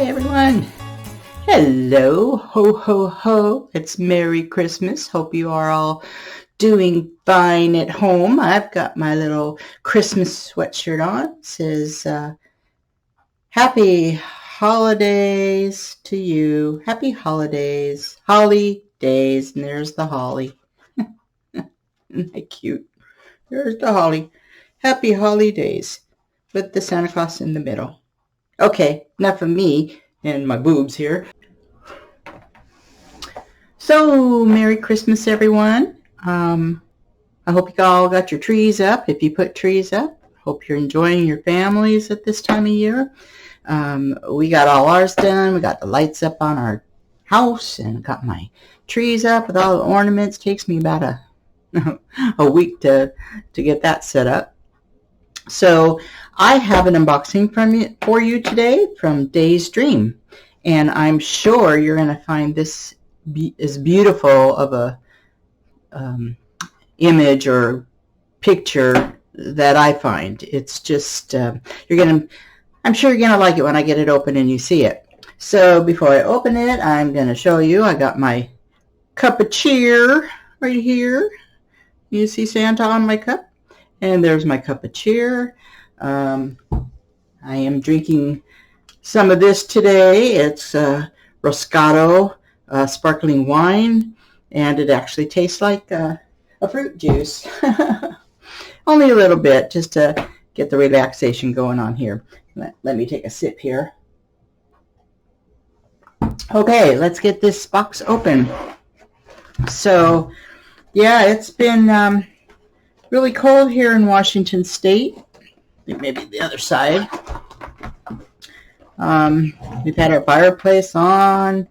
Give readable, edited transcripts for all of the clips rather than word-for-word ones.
Hi everyone. Hello, ho ho ho. It's Merry Christmas. Hope you are all doing fine at home. I've got my little Christmas sweatshirt on. It says Happy Holidays to you. Happy holidays. Holly days. And there's the holly. Isn't that cute? There's the holly. Happy holidays with the Santa Claus in the middle. Okay, enough of me and my boobs here. So, Merry Christmas, everyone. I hope you all got your trees up. If you put trees up, hope you're enjoying your families at this time of year. We got all ours done. We got the lights up on our house and got my trees up with all the ornaments. Takes me about a week to get that set up. So I have an unboxing for you today from Day's Dream, and I'm sure you're going to find this as beautiful of a image or picture that I find. It's just I'm sure you're going to like it when I get it open and you see it. So before I open it, I'm going to show you. I got my cup of cheer right here. You see Santa on my cup? And there's my cup of cheer. I am drinking some of this today. It's Roscato sparkling wine, and it actually tastes like a fruit juice. Only a little bit, just to get the relaxation going on here. Let me take a sip here. Okay, let's get this box open. So, yeah, it's been really cold here in Washington State. I think maybe the other side. We've had our fireplace on.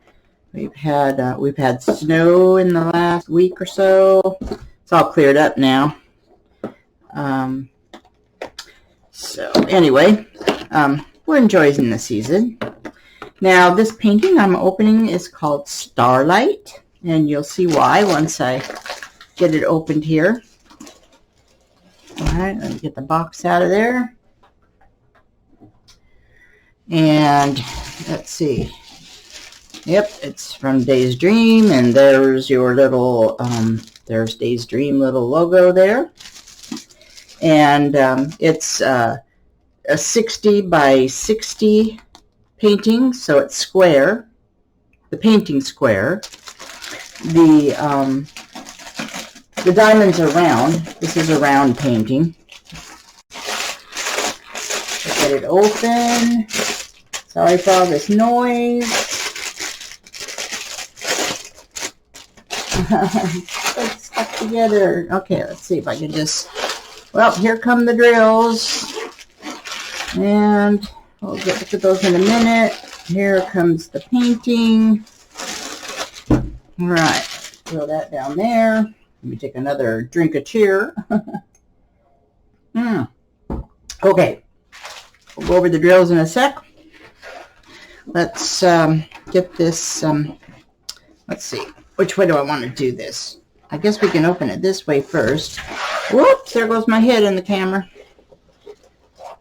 We've had snow in the last week or so. It's all cleared up now. So anyway, we're enjoying the season. Now this painting I'm opening is called Starlight, and you'll see why once I get it opened here. All right, let me get the box out of there. And let's see. Yep, it's from Day's Dream, and there's your little, there's Day's Dream little logo there. And it's a 60 by 60 painting, so it's square. The painting square. The diamonds are round. This is a round painting. Get it open. Sorry for all this noise. It's stuck together. Okay, let's see if I can just... Well, here come the drills. And we'll get to those in a minute. Here comes the painting. All right, throw that down there. Let me take another drink of cheer. Okay, we'll go over the drills in a sec. Let's get this, let's see, which way do I want to do this? I guess we can open it this way first. Whoops, there goes my head in the camera.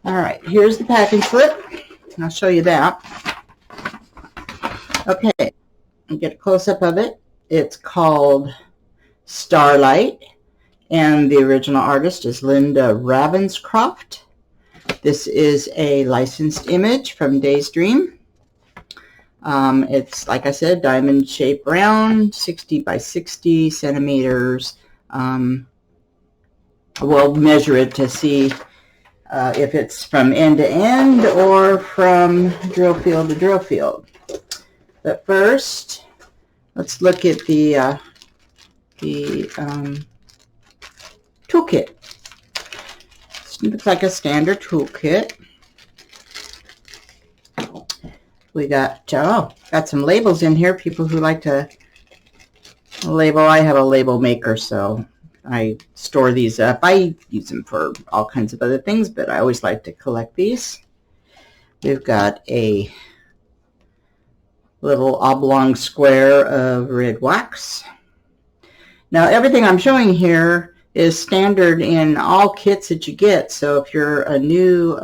All right, here's the packing slip, and I'll show you that. Okay, I'll get a close-up of it. It's called Starlight, and the original artist is Linda Ravenscroft. This is a licensed image from Day's Dream. It's, like I said, diamond shaped round, 60 by 60 centimeters. We'll measure it to see if it's from end to end or from drill field to drill field. But first, let's look at the toolkit. It looks like a standard toolkit. We got some labels in here. People who like to label. I have a label maker, so I store these up. I use them for all kinds of other things, but I always like to collect these. We've got a little oblong square of red wax. Now everything I'm showing here is standard in all kits that you get. So if you're a new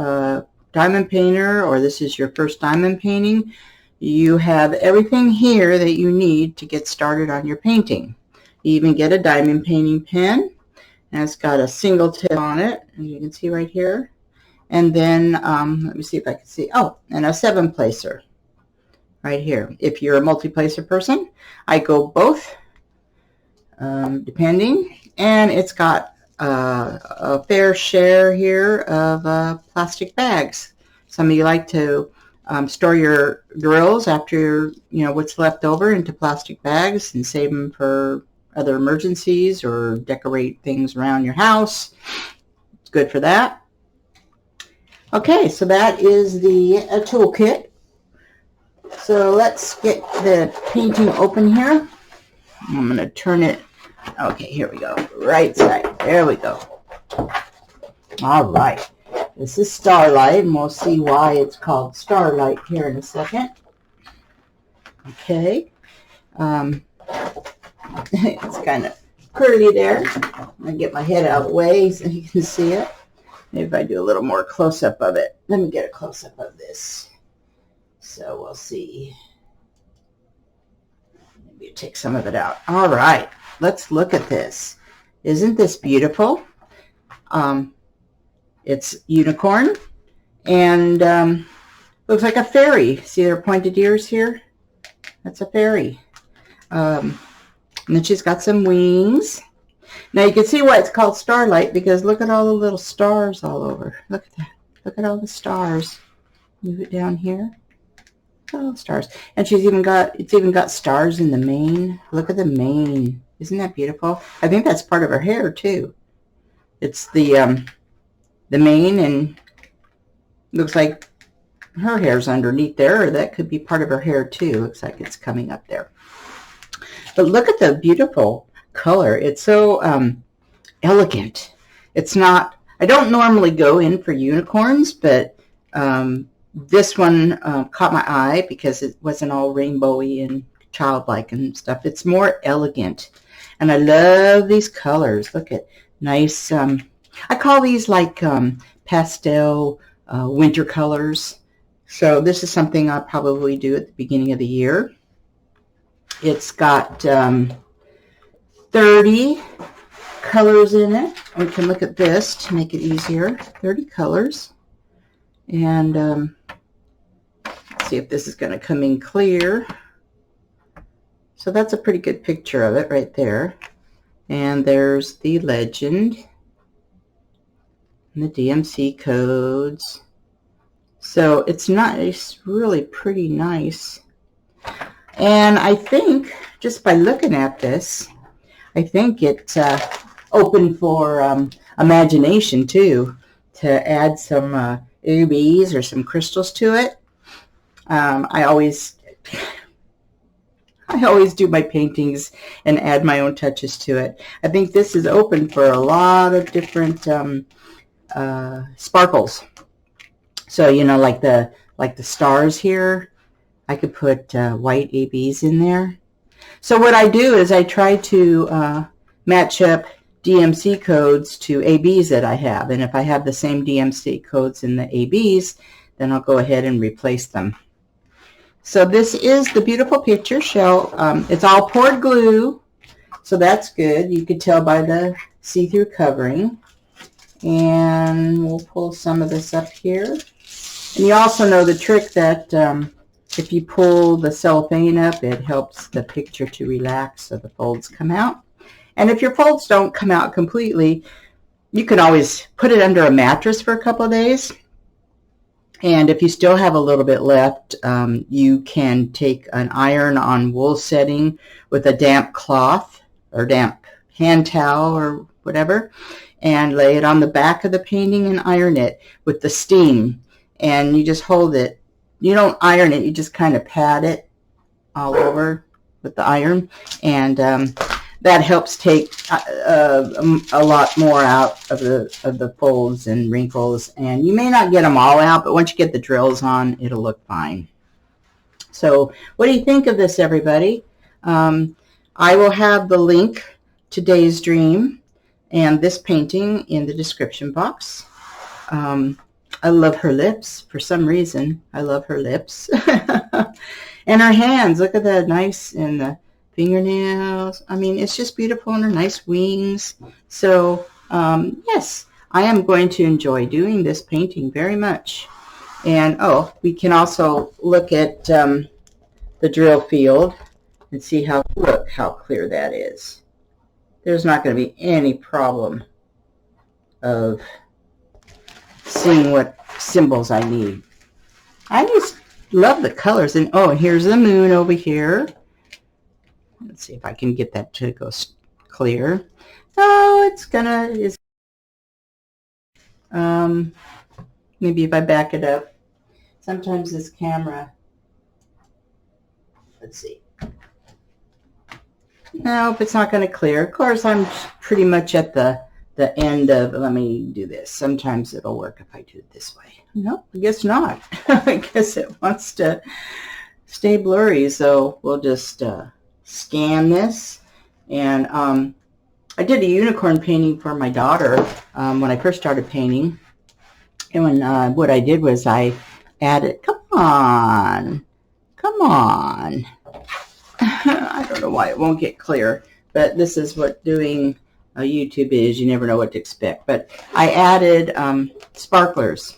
diamond painter, or this is your first diamond painting, you have everything here that you need to get started on your painting. You even get a diamond painting pen, and it's got a single tip on it, as you can see right here. And then, let me see if I can see, oh, and a 7-placer right here. If you're a multi-placer person, I go both, depending. And it's got a fair share here of plastic bags. Some of you like to store your drills after, what's left over into plastic bags and save them for other emergencies or decorate things around your house. It's good for that. Okay, so that is the toolkit. So let's get the painting open here. I'm going to turn it. Okay, here we go. Right side. There we go. All right. This is Starlight, and we'll see why it's called Starlight here in a second. Okay. It's kind of curly there. I'm going to get my head out of the way so you can see it. Maybe if I do a little more close-up of it. Let me get a close-up of this. So we'll see. Maybe take some of it out. All right. Let's look at this. Isn't this beautiful? It's unicorn, and looks like a fairy. See their pointed ears here? That's a fairy. And then she's got some wings. Now you can see why it's called Starlight, because look at all the little stars all over. Look at that. Look at all the stars. Move it down here. Oh, stars. And it's even got stars in the mane. Look at the mane. Isn't that beautiful? I think that's part of her hair too. It's the mane, and looks like her hair's underneath there, or that could be part of her hair too. Looks like it's coming up there. But look at the beautiful color. It's so elegant. It's not, I don't normally go in for unicorns, but this one caught my eye because it wasn't all rainbowy and childlike and stuff. It's more elegant. And I love these colors. Look at nice, I call these like pastel winter colors. So this is something I'll probably do at the beginning of the year. It's got 30 colors in it. We can look at this to make it easier. 30 colors. And let's see if this is going to come in clear. So that's a pretty good picture of it right there. And there's the legend and the DMC codes. So it's nice, really pretty nice. And I think, just by looking at this, I think it's open for imagination too, to add some rubies or some crystals to it. I always do my paintings and add my own touches to it. I think this is open for a lot of different sparkles. So, like the stars here, I could put white ABs in there. So what I do is I try to match up DMC codes to ABs that I have. And if I have the same DMC codes in the ABs, then I'll go ahead and replace them. So this is the beautiful picture shell. It's all poured glue, so that's good. You could tell by the see-through covering. And we'll pull some of this up here. And you also know the trick that if you pull the cellophane up, it helps the picture to relax so the folds come out. And if your folds don't come out completely, you can always put it under a mattress for a couple of days. And if you still have a little bit left, you can take an iron-on wool setting with a damp cloth or damp hand towel or whatever, and lay it on the back of the painting and iron it with the steam. And you just hold it. You don't iron it, you just kind of pat it all over with the iron. And that helps take a lot more out of the folds and wrinkles. And you may not get them all out, but once you get the drills on, it'll look fine. So what do you think of this, everybody? I will have the link to Day's Dream and this painting in the description box. I love her lips. For some reason, I love her lips. And her hands, look at that nice, and the fingernails. I mean, it's just beautiful, and her nice wings. So, yes, I am going to enjoy doing this painting very much. And, oh, we can also look at the drill field and see how, look how clear that is. There's not going to be any problem of seeing what symbols I need. I just love the colors. And oh, here's the moon over here. Let's see if I can get that to go clear. Oh, maybe if I back it up. Sometimes this camera, let's see. Nope, it's not going to clear. Of course, I'm pretty much at the end of, let me do this. Sometimes it'll work if I do it this way. Nope, I guess not. I guess it wants to stay blurry, so we'll just scan this. And I did a unicorn painting for my daughter when I first started painting. And when what I did was I added, come on. I don't know why it won't get clear, but this is what doing YouTube is. You never know what to expect. But I added sparklers,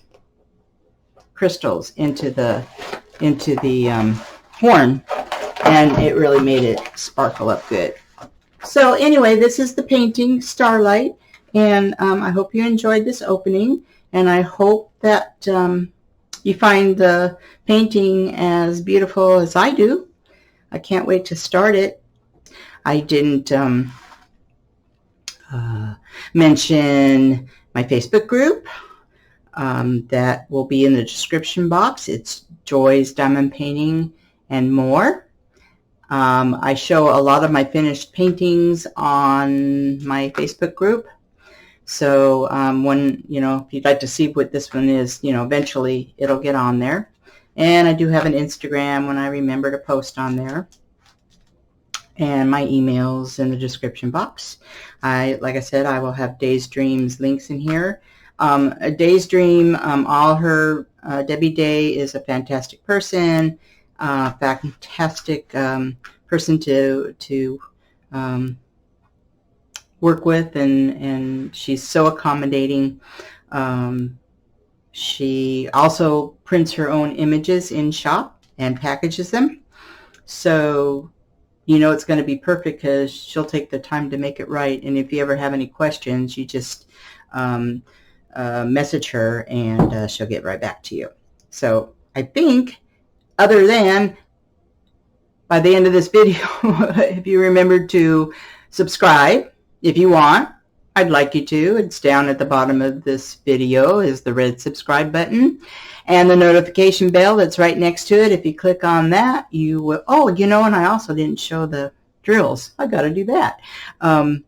crystals into the horn, and it really made it sparkle up good. So anyway, this is the painting Starlight, and I hope you enjoyed this opening, and I hope that you find the painting as beautiful as I do. I can't wait to start it. I didn't mention my Facebook group. That will be in the description box. It's Joy's Diamond Painting and More. I show a lot of my finished paintings on my Facebook group. So when, if you'd like to see what this one is, eventually it'll get on there. And I do have an Instagram when I remember to post on there. And my email's in the description box. Like I said, I will have Days Dreams links in here. Days Dream, all her, Debbie Day is a fantastic person, fantastic person to work with, and she's so accommodating. She also prints her own images in shop and packages them. So it's going to be perfect because she'll take the time to make it right. And if you ever have any questions, you just message her and she'll get right back to you. So I think, other than by the end of this video, if you remember to subscribe, if you want, I'd like you to. It's down at the bottom of this video is the red subscribe button, and the notification bell that's right next to it. If you click on that, you will, and I also didn't show the drills. I got to do that. I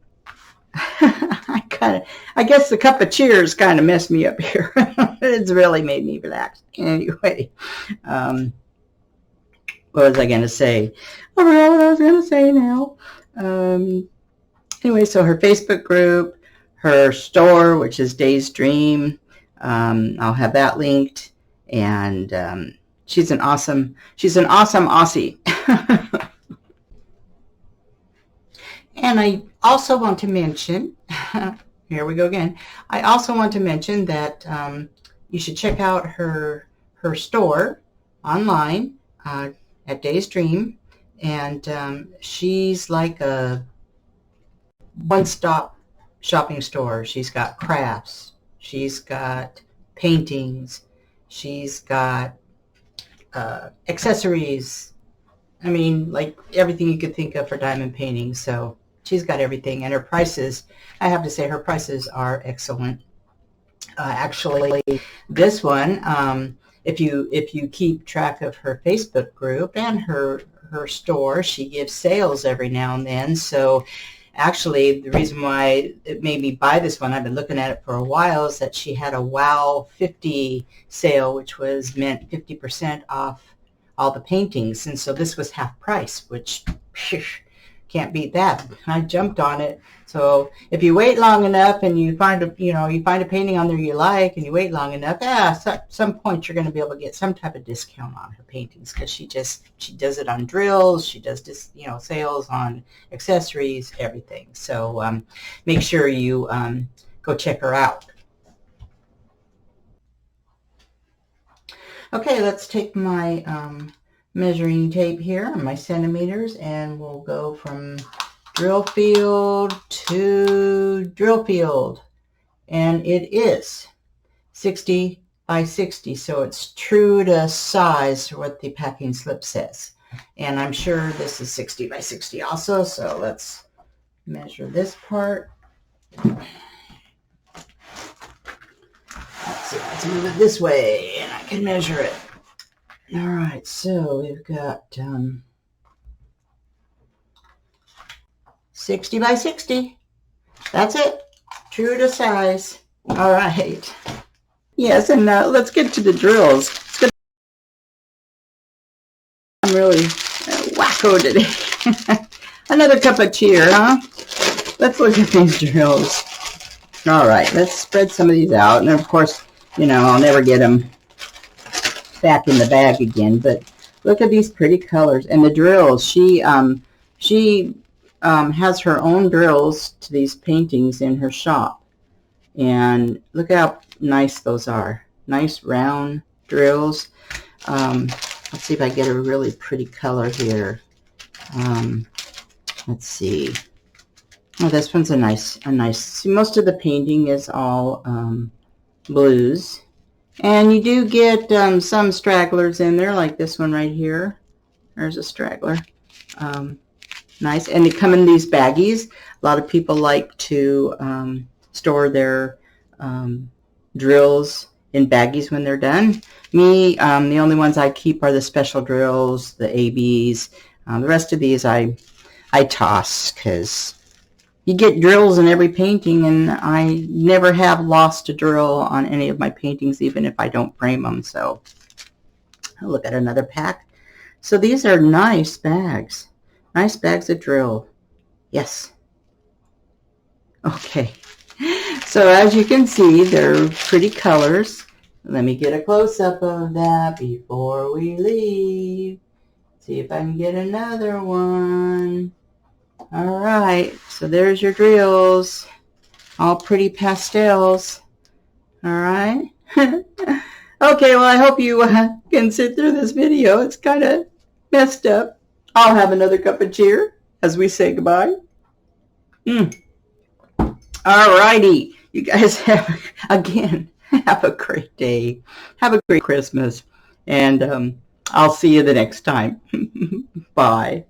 guess the cup of cheers kind of messed me up here. It's really made me relax. Anyway, what was I going to say? I forgot what I was going to say now. Anyway, so her Facebook group, her store, which is Days Dream, I'll have that linked. And she's an awesome Aussie. And I also want to mention, here we go again. I also want to mention that you should check out her store online at Days Dream, and she's like a one-stop shopping store. She's got crafts, she's got paintings, she's got accessories. I mean, like everything you could think of for diamond painting. So she's got everything, and her prices, I have to say, her prices are excellent. Actually, this one, if you keep track of her Facebook group and her store, she gives sales every now and then. So actually, the reason why it made me buy this one, I've been looking at it for a while, is that she had a Wow 50 sale, which meant 50% off all the paintings. And so this was half price, which Can't beat that. I jumped on it. So if you wait long enough and you find a, you find a painting on there you like, and you wait long enough, some point you're going to be able to get some type of discount on her paintings, because she does it on drills. She does this, sales on accessories, everything. So make sure you go check her out. Okay, let's take my measuring tape here, my centimeters, and we'll go from drill field to drill field. And it is 60 by 60, so it's true to size, what the packing slip says. And I'm sure this is 60 by 60 also, so let's measure this part. Let's move it this way, and I can measure it. All right, so we've got 60 by 60. That's it. True to size. All right. Yes, and let's get to the drills. I'm really wacko today. Another cup of cheer, huh? Let's look at these drills. All right, let's spread some of these out. And of course, I'll never get them back in the bag again. But look at these pretty colors. And the drills, she has her own drills to these paintings in her shop. And look how nice those are. Nice round drills. Let's see if I get a really pretty color here. Let's see. Oh, this one's a nice. See, most of the painting is all blues, and you do get some stragglers in there, like this one right here. There's a straggler. Nice, and they come in these baggies. A lot of people like to store their drills in baggies when they're done. Me, the only ones I keep are the special drills, the ABs. The rest of these I toss, because you get drills in every painting, and I never have lost a drill on any of my paintings, even if I don't frame them. So I'll look at another pack. So these are nice bags. Nice bags of drill. Yes. Okay. So as you can see, they're pretty colors. Let me get a close-up of that before we leave. See if I can get another one. All right, so there's your drills. All pretty pastels. All right. Okay, well, I hope you can sit through this video. It's kind of messed up. I'll have another cup of cheer as we say goodbye. All righty. You guys have a great day. Have a great Christmas. And I'll see you the next time. Bye.